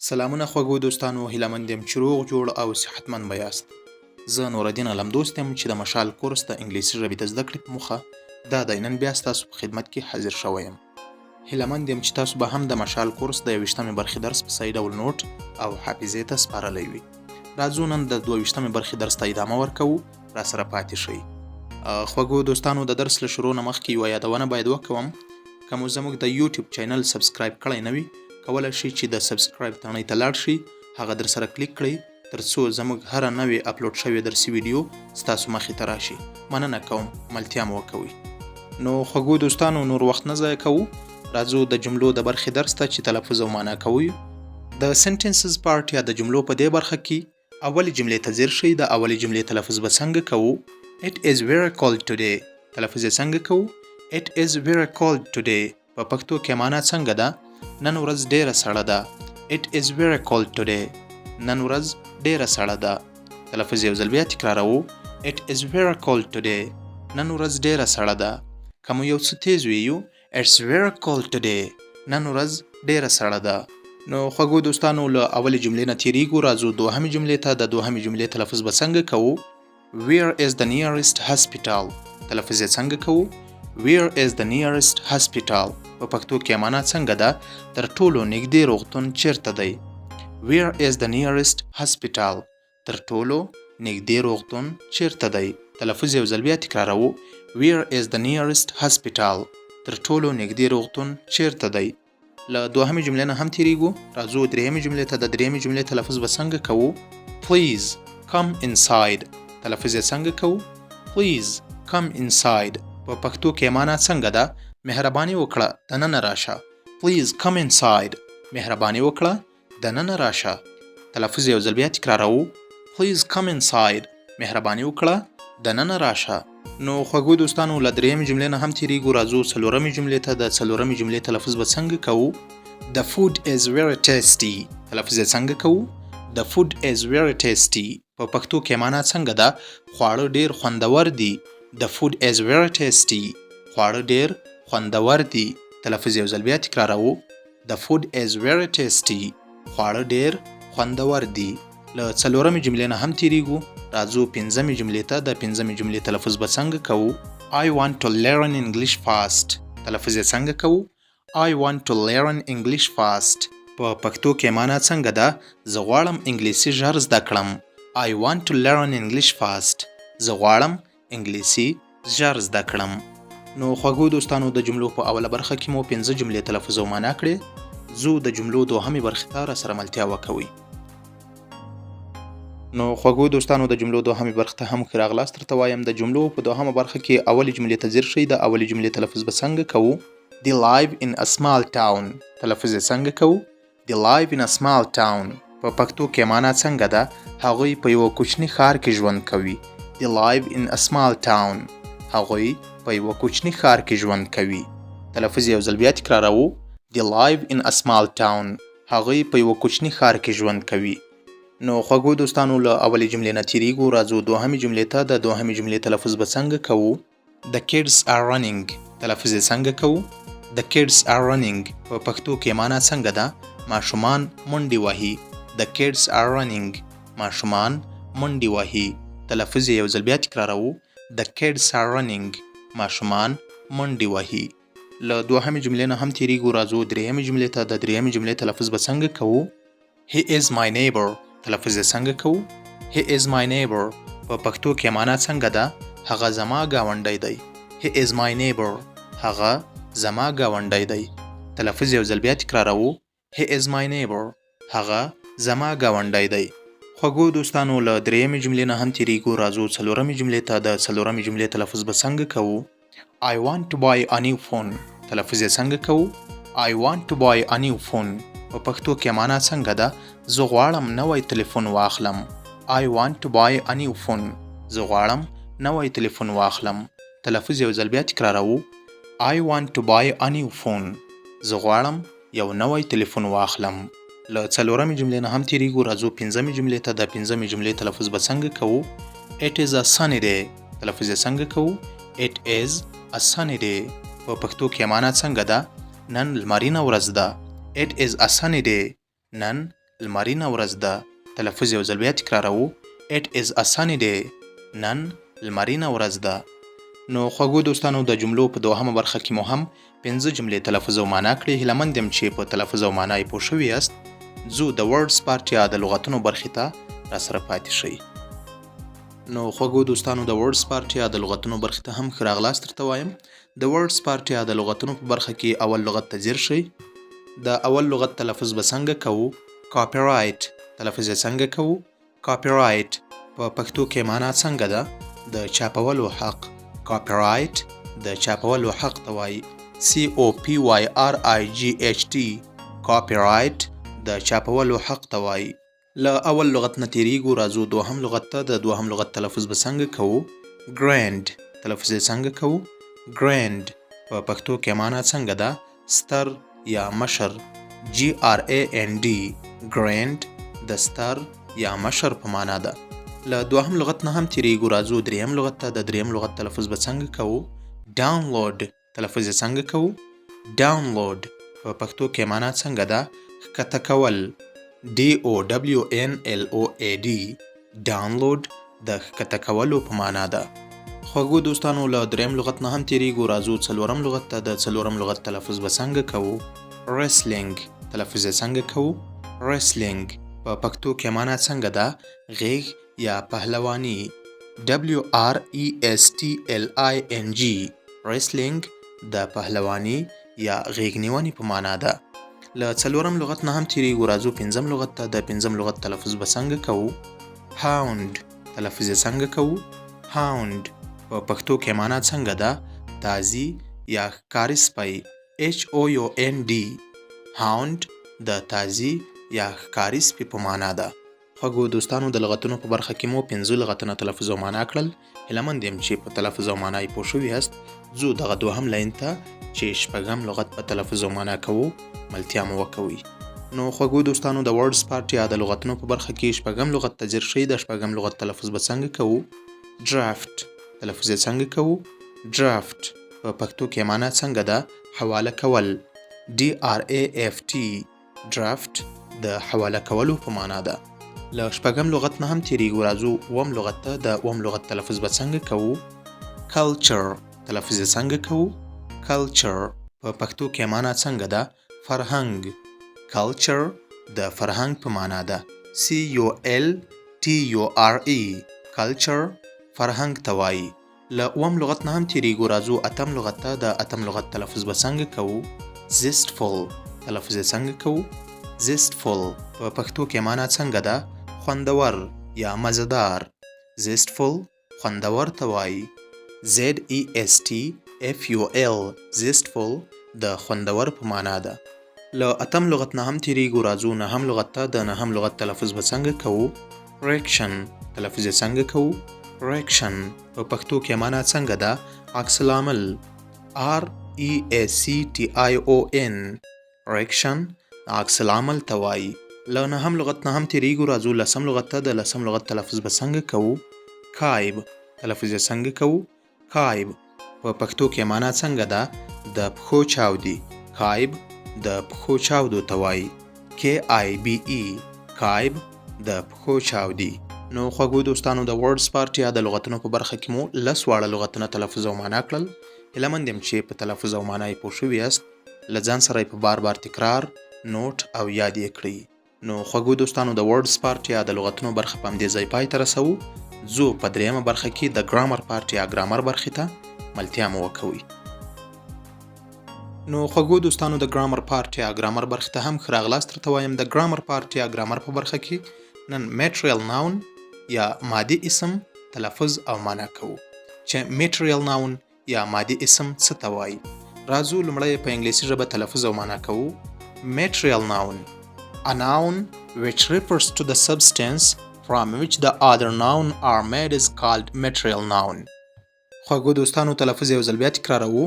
سلامونه خوږو دوستانو، هیله مند یم چې روغ جوړ او صحتمند به یاست. زه نورالدین علم دوست یم چې د مشال کورس د انګلیسي ژبې د زده کړې په موخه دا د نن بیا ستاسو په خدمت کې حاضر شوی یم. هیله مند یم چې تاسو به هم د مشال کورس د 21مې برخې درس په صحیح ډول نوټ او حافظې ته سپارلی وي. راځو نن د 22مې برخې درس ته ادامه ورکوو. راسره پاتې شئ. خوږو دوستانو، د درس له شروع نه مخکې یوه یادونه باید وکوم. که مو زموږ د یوټیوب چینل سبسکرایب کړی نه وي، کولی شئ چې د سبسکرایب تڼۍ ته لاړ شئ، هغه در سره کلیک کړئ تر څو زموږ هره نوې اپلوډ شوې درسي ویډیو ستاسو مخې ته راشي. مننه کوم، ملتیا مو وکوئ. نو خوږو دوستانو، نور وخت نه ضایع کوو. راځو د جملو د برخې درس ته چې تلفظ او معنا کوو. د سنټنسز پارت یا د جملو په دې برخه کې اولې جملې ته ځیر شئ. د اولې جملې تلفظ به څنګه کوو؟ It is very cold today. تلفظ یې څنګه کوو؟ It is very cold today. په پښتو کې معنا څنګه ده؟ نن ورځ ډیره سړه ده. It is very cold today. نن ورځ ډیره سړه ده. تلفظ یو ځل بیا تکراروو. It is very cold today. نن ورځ ډیره سړه ده. که مو یو څه تیز ویو، It's very cold today. نن ورځ ډیره سړه ده. نو خوږو دوستانو، له اولې جملې نه تیریږو. راځو دوهمې جملې ته. د دوهمې جملې تلفظ به څنګه کوو؟ Where is the nearest hospital. تلفظ یې څنګه کوو؟ Where is the nearest hospital. په پښتو کې معنا څنګه ده؟ تر ټولو نږدې روغتون چیرته دی؟ Where is the nearest hospital. تر ټولو نږدې روغتون چیرته دی؟ تلفظ یو ځل بیا تکراروو. Where is the nearest hospital. تر ټولو نږدې روغتون چیرته دی؟ له دوهمې جملې نه هم تیریږو. راځو درېیمې جملې ته. د درېیمې جملې تلفظ به څنګه کوو؟ Please come inside. تلفظ یې څنګه کوو؟ Please come inside. په پښتو کې معنا څنګه ده؟ مهرباني وکړه دننه راشه. Please come inside. مهرباني وکړه دننه راشه. تلفظ یو ځل بیا تکراروو. Please come inside. مهرباني وکړه دننه راشه. نو خوږو دوستانو، له درېیمې جملې نه هم تیریږو. راځو څلورمې جملې ته. د څلورمې جملې تلفظ به څنګه کوو؟ The food is very tasty. تلفظ یې څنګه کوو؟ The food is very tasty. په پښتو کې معنا څنګه ده؟ خواړه ډیر خوندور دي. The food is very tasty. خواړه ډیر خوندور دي. تلفظ یو ځل بیا تکراروو. The food is very tasty. خواړه ډیر خوندور دي. له څلورمې جملې نه هم تیریږو. راځو پنځمې جملې ته. د پنځمې جملې تلفظ به څنګه کوو؟ I want to learn English fast. تلفظ یې څنګه کوو؟ I want to learn English fast. په پښتو کې معنا څنګه ده؟ زه غواړم انګلیسي ژر زده کړم. I want to learn English fast. زه غواړم انګلیسي ژر زده کړم. نو خوږو دوستانو، د جملو په اوله برخه کې مو 5 جملې تلفظ او معنا کړې. زو د جملو دوهمې برخې ته راسره ملتیا وکوئ. نو خوږو دوستانو، د جملو دوهمې برخې ته هم ښه راغلاست. درته وایم د جملو په دوهمه برخه کې اولې جملې ته ځیر شئ. د اولې جملې تلفظ به څنګه کوو؟ They live in a small town. تلفظ یې څنګه کوو؟ They live in a small town. په پښتو کې معنا څنګه ده؟ هغوی په یوه کوچني ښار کې ژوند کوي. They live in a small town. هغوی په یوه کوچني ښار کې ژوند کوي. تلفظ یو ځل بیا تکراروو. They live in a small town. هغوی په یوه کوچني ښار کې ژوند کوي. نو خوږو دوستانو، له اولې جملې نه تیریږو. راځو دوهمې جملې ته. د دوهمې جملې تلفظ به څنګه کوو؟ The kids are running. تلفظ یې څنګه کوو؟ The kids are running. په پښتو کې معنا څنګه ده؟ ماشومان منډې وهي. The kids are running. ماشومان منډې وهي. تلفظ یې یو ځل بیا تکراروو. The kids are running. ماشومان منډې وهي. له دوهمې جملې نه هم تیریږو. راځو درېیمې جملې ته. د درېیمې جملې تلفظ به څنګه کوو؟ He is my neighbor. تلفظ یې څنګه کوو؟ He is my neighbor. په پښتو کې معنا څنګه ده؟ هغه زما ګاونډی دی. He is my neighbor. هغه زما ګاونډی دی. تلفظ یو ځل بیا تکراروو. He is my neighbor. هغه زما ګاونډی دی. خوږو دوستانو، له درېیمې جملې نه هم تیریږو. راځو څلورمې جملې ته. د څلورمې جملې تلفظ به څنګه کوو؟ I want to buy a new phone. تلفظ یې څنګه کوو؟ I want to buy a new phone. په پښتو کې معنا څنګه ده؟ زه غواړم نوی تلیفون واخلم. I want to buy a new phone. زه غواړم نوی تلیفون واخلم. تلفظ یو ځل بیا تکراروو. I want to buy a new phone. زه غواړم یو نوی تلیفون واخلم. له څلورمې جملې نه هم تیریږو. راځو پنځمې جملې ته. د پنځمې جملې تلفظ به څنګه کوو؟ It is a sunny day. تلفظ یې څنګه کوو؟ It is a sunny day. په پښتو کې معنا څنګه ده؟ نن لمرینه ورځ ده. It is a sunny day. نن لمرینه ورځ ده. تلفظ یو ځل بیا تکراروو. It is a sunny day. نن لمرینه ورځ ده. نو خوږو دوستانو د جملو په دوهمه برخه کې مو هم 5 جملې تلفظ او معنا کړې. هیله مند یم چې په تلفظ او معنا یې پوه شوي یاست. ځو د ورډز پارت یا د لغتونو برخې ته راسره پاتې شئ. نو خوږو دوستانو د ورډز پارت یا د لغتونو برخې ته هم ښه راغلاست درته وایم. د ورډز پارت یا د لغتونو په برخه کې اول لغت ته ځیر شئ. د اول لغت تلفظ به څنګه کوو؟ کاپی رایټ. تلفظ یې څنګه کوو؟ کاپی رایټ. په پښتو کې معنا څنګه ده؟ د چاپولو حق. کاپی رایټ د چاپولو حق ته وایي. COPYRIGHT. کاپی رایټ د چاپولو حق ته وایي. له اول لغت نه تیریږو، راځو دوهم لغت ته. د دوهم لغت تلفظ به څنګه کوو؟ ګرینډ. تلفظ یې څنګه کوو؟ ګرینډ. په پښتو کې معنا څنګه ده؟ ستر یا مشر. GRAND. ګرینډ د ستر یا مشر په معنا ده. له دوهم لغت نه هم تیریږو، راځو دریم لغت ته. د دریم لغت تلفظ به څنګه کوو؟ ډاونلوډ. تلفظ یې څنګه کوو؟ ډاونلوډ. په پښتو کې معنا څنګه ده؟ ښکته کول. DOWNLOAD. ډاونلوډ د ښکته کولو په معنا ده. خوږو دوستانو له دریم لغت نه هم تیریږو، راځو څلورم لغت ته. د څلورم لغت تلفظ به څنګه کوو؟ ریسلینګ. تلفظ یې څنګه کوو؟ ریسلینګ. په پښتو کې معنا څنګه ده؟ غیږ یا پهلواني. WRESTLING. ریسلینګ د پهلواني یا غیږ نیونې په معنا ده. له څلورم لغت نه هم تیریږو، راځو پنځم لغت ته. د پنځم لغت تلفظ به څنګه کوو؟ هاوند. تلفظ یې څنګه کوو؟ هاوند. په پښتو کې معنا څنګه ده؟ تازي یا ښکاري سپی. HOUND. هاوند د تازي یا ښکاري سپي په معنا ده. خوږو دوستانو د لغتونو په برخه کې مو 5 لغتونه تلفظ او معنا کړل. هیله مند یم چې په تلفظ او معنا یې پوه شوي یاست. ځو دغه دوهم لاین ته چې شپږم لغت په تلفظ او معنا کوو ملتیا مو وکوئ. نو خوږو دوستانو د ورډز پارت یا د لغتونو په برخه کې شپږم لغت ته ځیر شئ. د شپږم لغت تلفظ به څنګه کوو؟ ډرافټ. تلفظ یې څنګه کوو؟ ډرافټ. په پښتو کې معنا څنګه ده؟ حواله کول. DRAFT. ډرافټ د حواله کولو په معنا ده. له شپږم لغت نه هم تیریږو، راځو اووم لغت ته. د اووم لغت تلفظ به څنګه کوو؟ کلچر. تلفظ یې څنګه کوو؟ کلچر. په پښتو کې معنا څنګه ده؟ فرهنګ. کلچر د فرهنګ په معنا ده. CULTURE. کلچر فرهنګ ته وایي. له اووم لغت نه هم تیریږو، راځو اتم لغت ته. د اتم لغت تلفظ به څنګه کوو؟ زیسټفul. تلفظ یې څنګه کوو؟ زیسټفul. په پښتو کې معنا څنګه ده؟ خوندور یا مزهدار. زیسټفul خوندور ته وایي. ZESTFUL. زیسټفul د خوندور په معنا ده. له اتم لغت نه هم تیریږو، راځو نهم لغت ته. د نهم لغت تلفظ به څنګه کوو؟ ریکشن. تلفظ یې څنګه کوو؟ ریکشن. په پښتو کې معنا څنګه ده؟ عکس العمل. REACTION. ریکشن عکس العمل ته وایي. له نهم لغت نه هم تیریږو، راځو لسم لغت ته. د لسم لغت تلفظ به څنګه کوو؟ کایب. تلفظ یې څنګه کوو؟ کایب. په پښتو کې معنا څنګه ده؟ د پښو چاودي. کایب د پښو چاودو ته وایي. KIBE. کایب د پښو چاودي. نو خوږو دوستانو د ورډز پارت یا د لغتونو په برخه کې مو 10 واړه لغتونه تلفظ او معنا کړل. هیله مند یم چې په تلفظ او معنا یې پوه شوي یاست. له ځان سره یې په بار بار تکرار، نوټ او یاد یې کړئ. نو خوږو دوستانو د ورډز پارت یا د لغتونو برخه په همدې ځای پای ته رسوو. ځو په دریمه برخه کې د ګرامر پارت یا ګرامر برخې ته ملتیا مو وکوئ. نو خوږو دوستانو د ګرامر پارت یا ګرامر برخې ته هم ښه راغلاست درته وایم. د ګرامر پارت یا ګرامر په برخه کې نن میټریل ناون یا مادي اسم تلفظ او معنا کوو. چې میټریل ناون یا مادي اسم څه ته وایي؟ راځو لومړی په انګلیسي ژبه تلفظ او معنا کوو. میټریل ناون. A noun which refers to the substance from which the other noun are made is called material noun. خوږو دوستانو تلفظ یو ځل بیا تکراروو.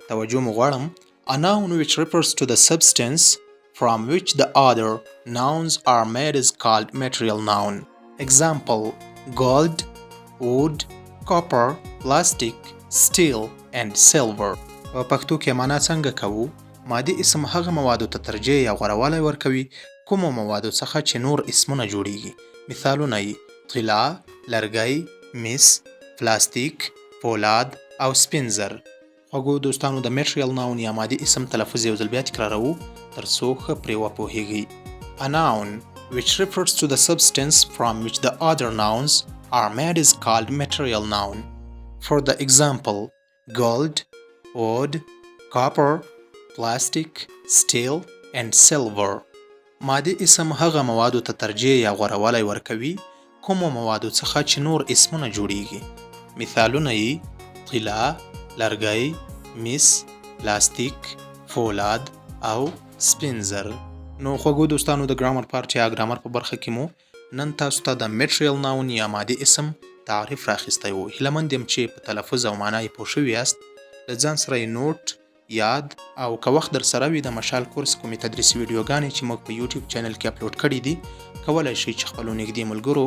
توجه مو غواړم. A noun which refers to the substance from which the other nouns are made is called material noun. Example: gold, wood, copper, plastic, steel and silver. په پښتو کې معنا څنګه کوو؟ مادي اسم هغه موادو ته ترجیح یا غوره والی ورکوي کومو موادو څخه چې نور اسمونه جوړیږي. مثالونه یې طلا، لرګی، مس، پلاستیک، فولاد او سپین زر. خوږو دوستانو د میټریل ناون یا مادي اسم تلفظ یو ځل بیا تکراروو ترڅو ښه پرې وپوهیږئ. A noun which refers to the substance from which the other nouns are made is called material noun. For the example, gold, wood, copper, plastic, steel and silver. مادي اسم هغه موادو ته ترجیح یا غوره ورکوي کومو موادو څخه چې نور اسمونه جوړیږي. مثالونه یې طلا، لرګی، مس، پلاستیک، فولاد او سپین زر. نو خوږو دوستانو د ګرامر پارت یا ګرامر په برخه کې مو نن تاسو ته د میټریل ناون یا مادي اسم تعریف راخیستی و. هیله مند یم چې په تلفظ او معنا یې پوه شوي یاست. له ځان سره یې نوټ، یاد او که وخت در سره وي د مشال کورس کومې تدریسي ویډیوګانې چې موږ په یوټیوب چینل کې اپلوډ کړي دي کولی شئ چې خپلو نږدې ملګرو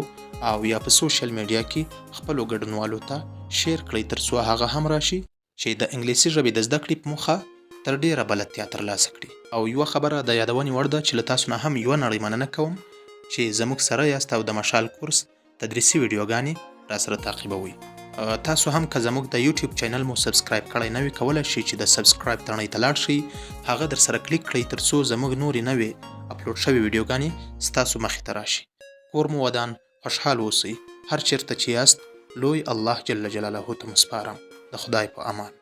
او یا په سوشل میډیا کې خپلو ګډونوالو ته شیر کړئ ترڅو هغه هم راشي چې د انګلیسي ژبې د زده کړې په موخه تر ډیره بلدتیا ترلاسه کړي. او یوه خبره د یادونې وړ ده چې له تاسو نه هم یوه نړۍ مننه کوم چې زموږ سره یاست او د مشال کورس تدریسي ویډیوګانې راسره تعقیبوئ. تاسو هم که زموږ د یوټیوب چینل مو سبسکرایب کړی نه وي کولی شئ چې د سبسکرایب تڼۍ ته لاړ شئ، هغه در سره کلیک کړئ ترڅو زموږ نورې نوې اپلوډ شوې ویډیوګانې ستاسو مخې ته راشي. کور مو ودان، خوشحال اوسئ. هر چیرته چې یاست لوی الله جل جلاله ته مو سپارم. د خدای په امان.